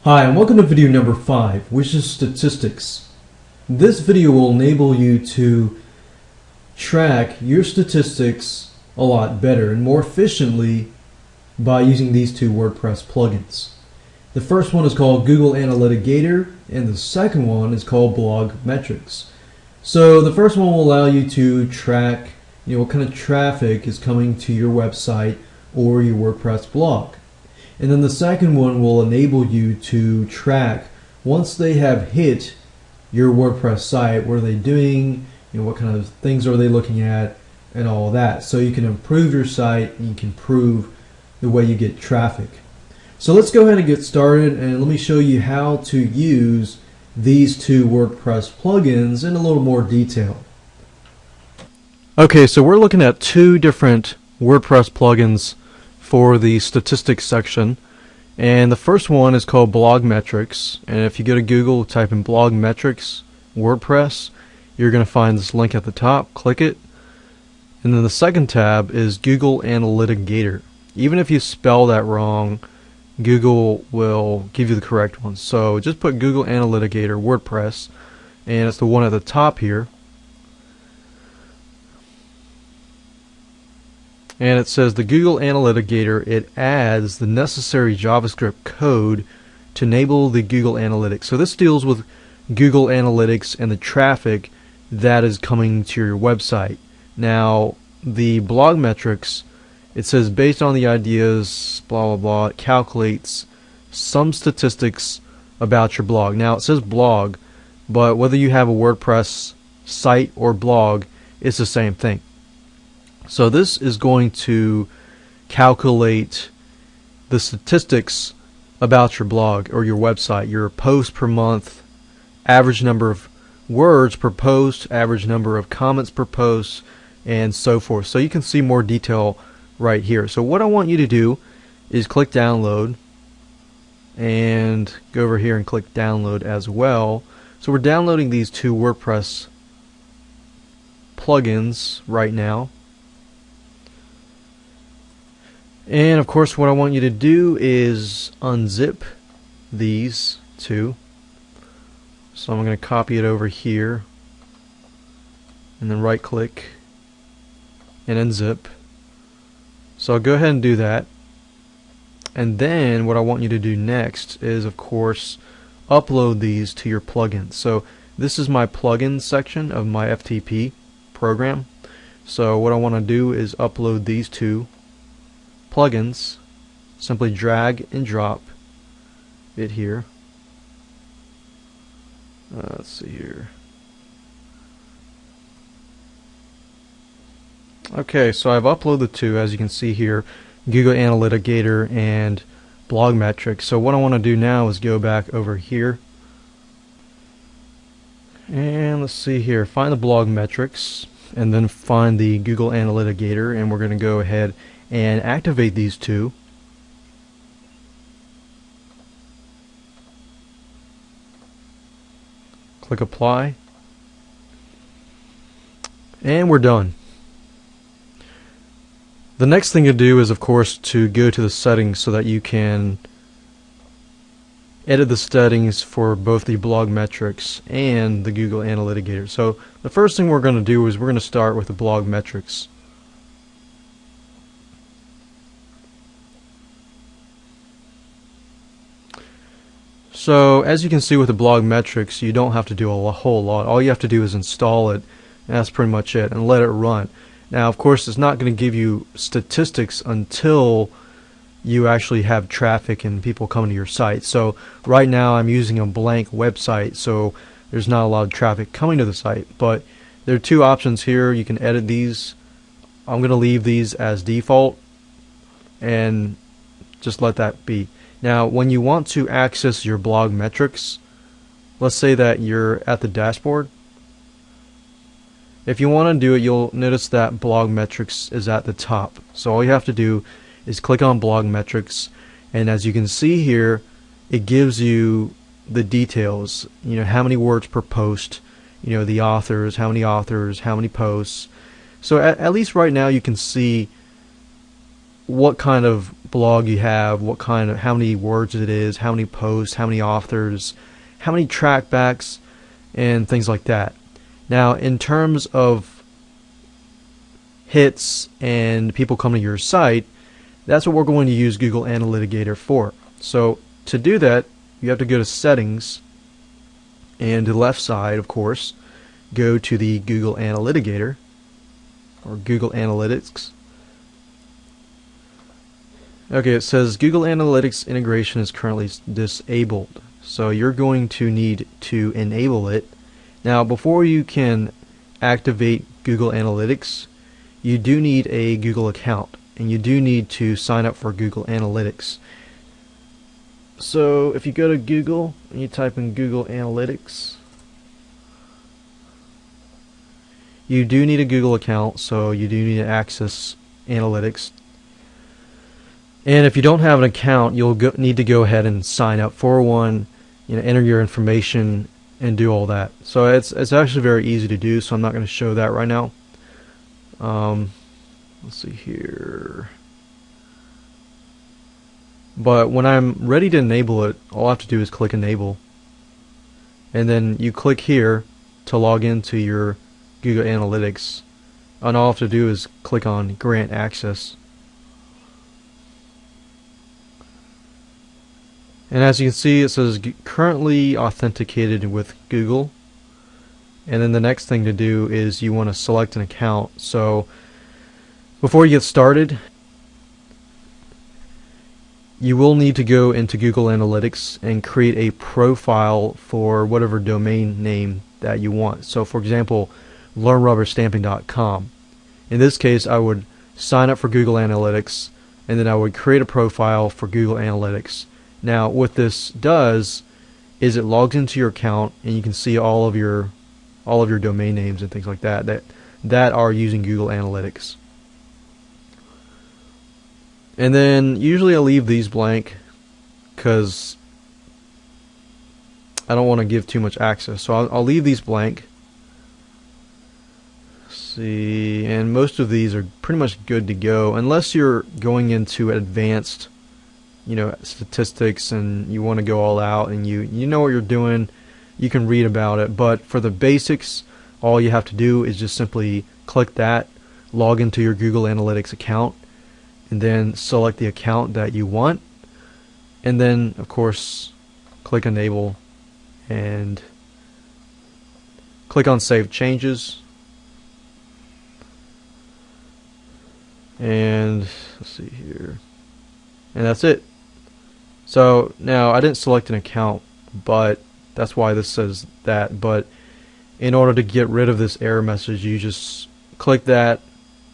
Hi, and welcome to video number 5, which is statistics. This video will enable you to track your statistics a lot better and more efficiently by using these two WordPress plugins. The first one is called Google Analytics, and the second one is called Blog Metrics. So the first one will allow you to track what kind of traffic is coming to your website or your WordPress blog. And then the second one will enable you to track once they have hit your WordPress site, what are they doing, what kind of things are they looking at, and all that. So you can improve your site and you can improve the way you get traffic. So let's go ahead and get started, and let me show you how to use these two WordPress plugins in a little more detail. Okay, so we're looking at two different WordPress plugins for the statistics section, and the first one is called Blog Metrics, and if you go to Google, type in Blog Metrics WordPress, you're going to find this link at the top. Click it, and then the second tab is Google Analytics. Even if you spell that wrong, Google will give you the correct one. So just put Google Analytics WordPress, and it's the one at the top here. And it says the Google Analytics, it adds the necessary JavaScript code to enable the Google Analytics. So this deals with Google Analytics and the traffic that is coming to your website. Now, the blog metrics, it says based on the ideas, blah, blah, blah, it calculates some statistics about your blog. Now, it says blog, but whether you have a WordPress site or blog, it's the same thing. So this is going to calculate the statistics about your blog or your website, your posts per month, average number of words per post, average number of comments per post, and so forth. So you can see more detail right here. So what I want you to do is click download and go over here and click download as well. So we're downloading these two WordPress plugins right now. And of course what I want you to do is unzip these two. So I'm going to copy it over here and then right click and unzip. So I'll go ahead and do that. And then what I want you to do next is of course upload these to your plugins. So this is my plugin section of my FTP program. So what I want to do is upload these two plugins. Simply drag and drop it here. Let's see here. Okay, so I've uploaded the two, as you can see here, Google Analytics and Blog Metrics. So what I want to do now is go back over here and let's see here, find the Blog Metrics and then find the Google Analytics, and we're going to go ahead and activate these two. Click apply, and we're done. The next thing to do is of course to go to the settings so that you can edit the settings for both the Blog Metrics and the Google Analytics. So the first thing we're going to do is we're going to start with the Blog Metrics. So as you can see with the Blog Metrics, you don't have to do a whole lot. All you have to do is install it, and that's pretty much it, and let it run. Now of course it's not going to give you statistics until you actually have traffic and people coming to your site. So right now I'm using a blank website, so there's not a lot of traffic coming to the site, but there are two options here. You can edit these. I'm going to leave these as default and just let that be. Now when you want to access your blog metrics, let's say that you're at the dashboard. If you want to do it, you'll notice that blog metrics is at the top. So all you have to do is click on blog metrics, and as you can see here, it gives you the details, how many words per post, the authors, how many posts. So at least right now you can see what kind of blog you have, how many words it is, how many posts, how many authors, how many trackbacks, and things like that. Now, in terms of hits and people coming to your site, that's what we're going to use Google Analytics for. So to do that, you have to go to Settings, and to the left side, of course, go to the Google Analytics or Google Analytics. Okay, it says Google Analytics integration is currently disabled. So you're going to need to enable it. Now, before you can activate Google Analytics, you do need a Google account, and you do need to sign up for Google Analytics. So if you go to Google and you type in Google Analytics, you do need a Google account, so you do need to access Analytics. And if you don't have an account, you'll need to go ahead and sign up for one, enter your information and do all that. So it's actually very easy to do, so I'm not going to show that right now. Let's see here. But when I'm ready to enable it, all I have to do is click Enable. And then you click here to log into your Google Analytics. And all I have to do is click on Grant Access. And as you can see, it says currently authenticated with Google. And then the next thing to do is you want to select an account. So before you get started, you will need to go into Google Analytics and create a profile for whatever domain name that you want. So for example, learnrubberstamping.com. In this case, I would sign up for Google Analytics, and then I would create a profile for Google Analytics. Now what this does is it logs into your account, and you can see all of your domain names and things like that are using Google Analytics. And then usually I leave these blank because I don't want to give too much access. So I'll leave these blank. See, and most of these are pretty much good to go unless you're going into advanced statistics and you want to go all out and you know what you're doing. You can read about it, but for the basics, all you have to do is just simply click that, log into your Google Analytics account, and then select the account that you want, and then of course click Enable and click on Save Changes. And let's see here, and that's it. So now I didn't select an account, but that's why this says that. But in order to get rid of this error message, you just click that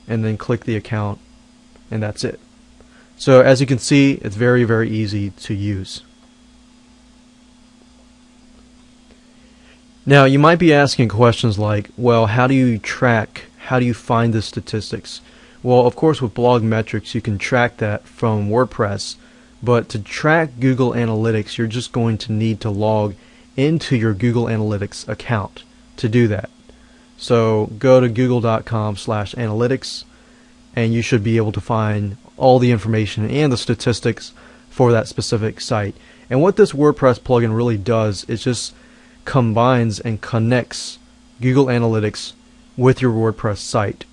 and then click the account, and that's it. So as you can see, it's very, very easy to use. Now you might be asking questions like, well, how do you track, how do you find the statistics? Well, of course with blog metrics you can track that from WordPress, but to track Google Analytics you're just going to need to log into your Google Analytics account to do that. So go to google.com/analytics and you should be able to find all the information and the statistics for that specific site. And what this WordPress plugin really does is just combines and connects Google Analytics with your WordPress site.